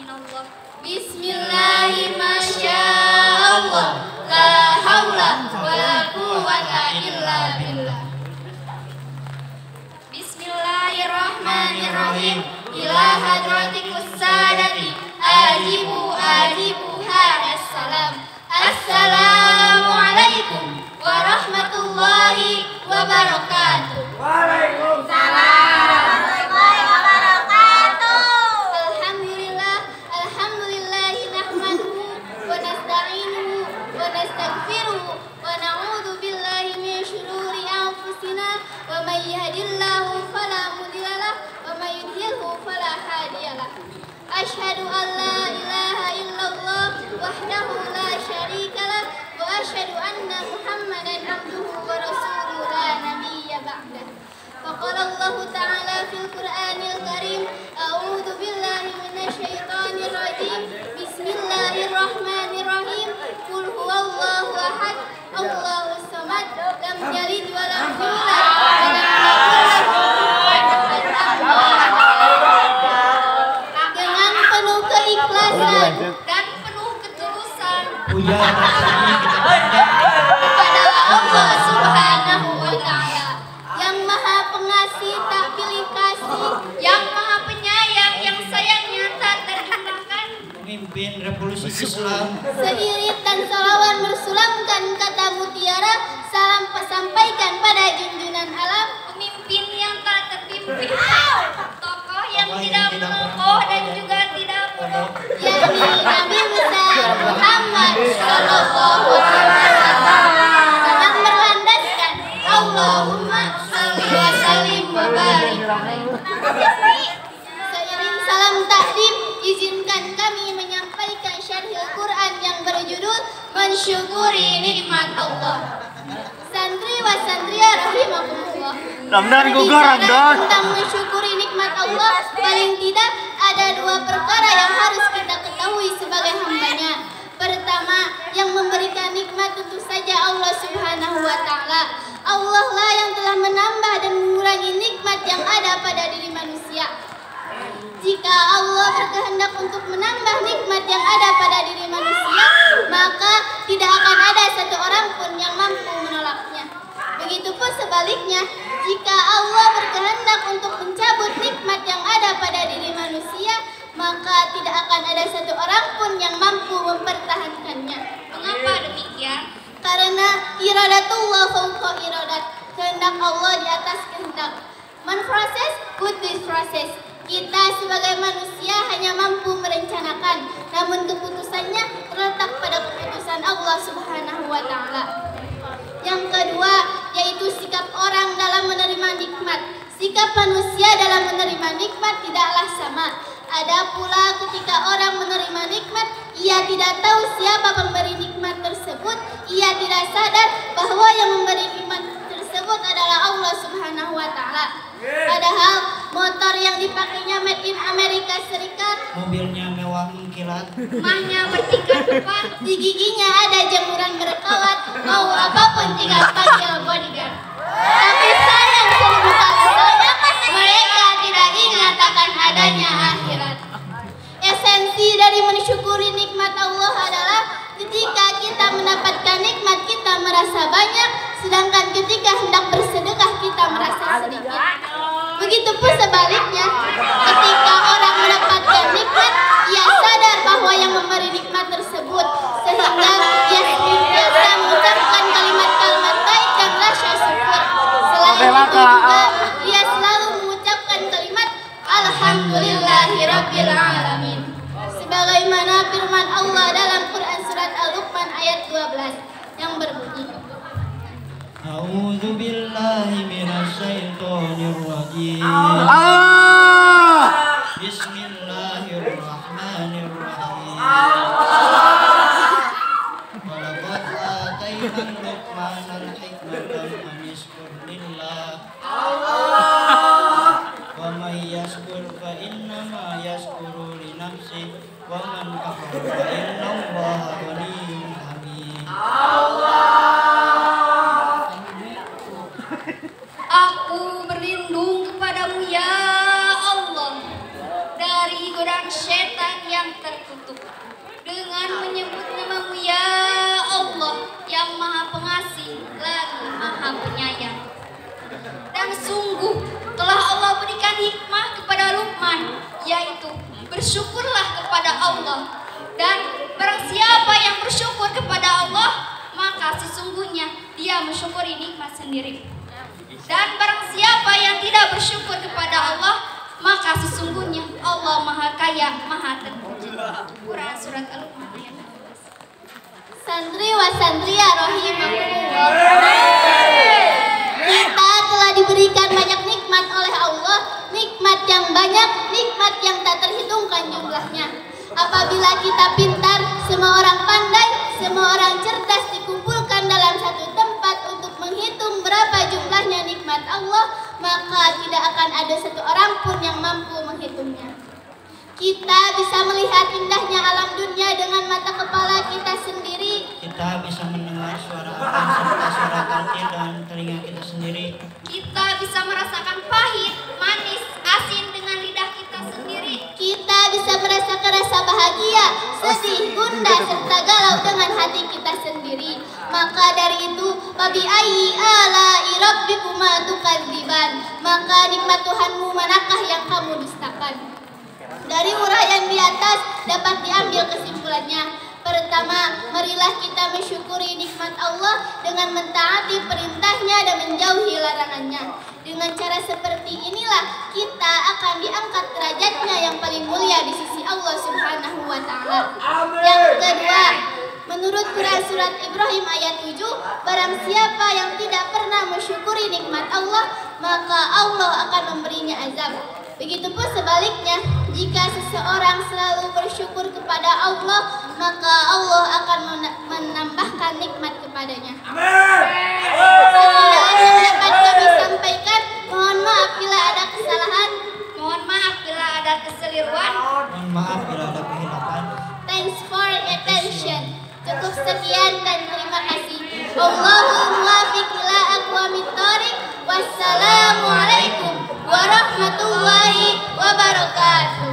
minallah. Bismillahi masyaallah. La haula wala quwwata illa billah. Bismillahirrahmanirrahim. Ila hadratikus sadati ajibu hadas salam. Assalamualaikum warahmatullahi wabarakatuh. Waalaikumsalam warahmatullahi wabarakatuh. Alhamdulillahi nahmaduhu wa nasta'inuhu wa nastaghfiruhu wa na'udzu billahi min syururi anfusina wa may yahdihillahu fala mudilla lahu wa may yudlilhu fala hadiya lahu. Asyhadu an la ilaha illallah wahdahu la syarika lah wa asyhadu anna Muhammadan abduhu wa rasuluhu la nabiyya ba'dah. Faqala Allah ta'ala fil Qur'anil Karim, a'udzu billahi minasyaitonir rajim. Bismillahirrahmanirrahim. Qul huwallahu ahad, Allahus samad, lam yalid wa lam yulad wa lam yakul lahu Dengan penuh keikhlasan dan penuh ketulusan kepada Allah Subhanahu wa Ta'ala yang Maha Pengasih tak pilih kasih, yang Maha Penyayang, yang sayangnya tak terhindarkan, Pemimpin Revolusi Islam. Seirit dan salawat bersulamkan kata mutiara, salam sampaikan pada junjungan alam, pemimpin yang tak terpimpin, tokoh yang tidak menekoh dan juga tidak bodoh, yakni Nabi besar Muhammad Sallallahu Alaihi Wasallam, dengan berlandaskan Allahumma shalli wa sallim wa barik alaihi. Seiring salam takdim, izinkan kami menyampaikan syarhil Quran yang berjudul Mensyukuri Nikmat Allah. Santri wa santriya rahimakumullah. Ramdan gugur Ramdan. Tentang mensyukuri nikmat Allah, paling tidak ada dua perkara yang harus kita ketahui sebagai hambanya. Pertama, yang memberikan nikmat tentu saja Allah Subhanahu wa Ta'ala. Allah lah yang telah menambah dan mengurangi nikmat yang ada pada diri manusia. Jika Allah berkehendak untuk menambah nikmat yang ada pada diri manusia, maka tidak akan ada satu orang pun yang mampu menolaknya. Begitupun sebaliknya, jika Allah berkehendak untuk mencabut nikmat yang ada pada diri manusia, maka tidak akan ada satu orang pun yang mampu mempertahankannya. Mengapa demikian? Karena iradatullah fawqa iradat, kehendak Allah di atas kehendak. Man process, good this process. Kita sebagai manusia hanya mampu merencanakan, namun keputusannya terletak pada keputusan Allah Subhanahu wa Ta'ala. Yang kedua, yaitu sikap orang dalam menerima nikmat. Sikap manusia dalam menerima nikmat tidaklah sama. Ada pula ketika orang menerima nikmat, ia tidak tahu siapa pemberi nikmat tersebut. Ia tidak sadar bahwa yang memberi nikmat tersebut adalah Allah Subhanahu wa Ta'ala. Padahal motor yang dipakainya made in Amerika Serikat, Mobilnya mewah mengkilat, rumahnya bertingkat 4, di giginya ada jemuran berkawat, mau apapun tinggal panggil bodyguard. Tapi sayang seribu kali sayang, mereka tidak ingat akan adanya akhirat. Esensi dari mensyukuri nikmat Allah adalah ketika kita mendapatkan nikmat kita merasa banyak, sedangkan ketika hendak bersedekah kita merasa sedikit. Begitupun sebaliknya, ketika orang mendapatkan nikmat, ia sadar bahwa yang memberi nikmat tersebut, sehingga ia senantiasa mengucapkan kalimat-kalimat baik dan rasa syukur. Selain itu juga, ia selalu mengucapkan kalimat Alhamdulillahirabbil alamin. Sebagaimana firman Allah dalam Quran surat Al-Luqman ayat 12 yang berbunyi, A'udzu billahi minasyaitonir rajim. Bismillahirrahmanirrahim. Walaqad ataina Luqmanal hikmata an yashkur lillah. Wa may yashkur fa innama yashkuru li nafsihi wa man kafara fa innallaha ghaniyyun hamid. Aku berlindung kepadamu ya Allah dari godaan godaan setan yang terkutuk dengan menyebut namamu ya Allah yang maha pengasih lagi maha penyayang. Dan sungguh telah Allah berikan hikmah kepada Luqman, yaitu bersyukurlah kepada Allah. Dan barang siapa yang bersyukur kepada Allah, maka sesungguhnya dia mensyukuri nikmat sendiri. Dan barang siapa yang tidak bersyukur kepada Allah, maka sesungguhnya Allah maha kaya, maha terpuji. Quran surat Al-Luqman ayat 12. Santri wa santria rahimakumullah. Kita telah diberikan banyak nikmat oleh Allah, nikmat yang banyak, nikmat yang tak terhitungkan jumlahnya. Apabila kita pintar, semua orang pandai, semua orang cerdas dikumpulkan dalam satu tempat untuk menghitung berapa jumlahnya nikmat Allah, maka tidak akan ada satu orang pun yang mampu menghitungnya. Kita bisa melihat indahnya alam dunia dengan mata kepala kita sendiri. Kita bisa mendengar suara awan serta suara kantil dengan telinga kita sendiri. Kita bisa merasakan pahit, manis, asin dengan lidah kita sendiri. Kita bisa merasakan rasa bahagia, sedih, gundah, serta galau dengan hati kita sendiri. Maka dari itu, babi ayyi ala'i rabbikuma tukadziban, maka nikmat Tuhanmu manakah yang kamu dustakan? Dari uraian di atas dapat diambil kesimpulannya. Pertama, marilah kita mensyukuri nikmat Allah dengan mentaati perintahnya dan menjauhi larangannya. Dengan cara seperti inilah kita akan diangkat derajatnya yang paling mulia di sisi Allah Subhanahu wa Ta'ala. Yang kedua, menurut Quran surat Ibrahim ayat 7, barang siapa yang tidak pernah mensyukuri nikmat Allah, maka Allah akan memberinya azab. Begitupun sebaliknya, jika seseorang selalu bersyukur kepada Allah, maka Allah akan menambahkan nikmat kepadanya. Sekian yang dapat kami sampaikan. Mohon maaf bila ada kesalahan. Mohon maaf bila ada keseliruan. Mohon maaf bila ada kehilapan. Thanks for attention. Cukup sekian dan terima kasih. Allahumma muwaffiq ila aqwamit thoriq. Wassalamualaikum warahmatullahi wabarakatuh.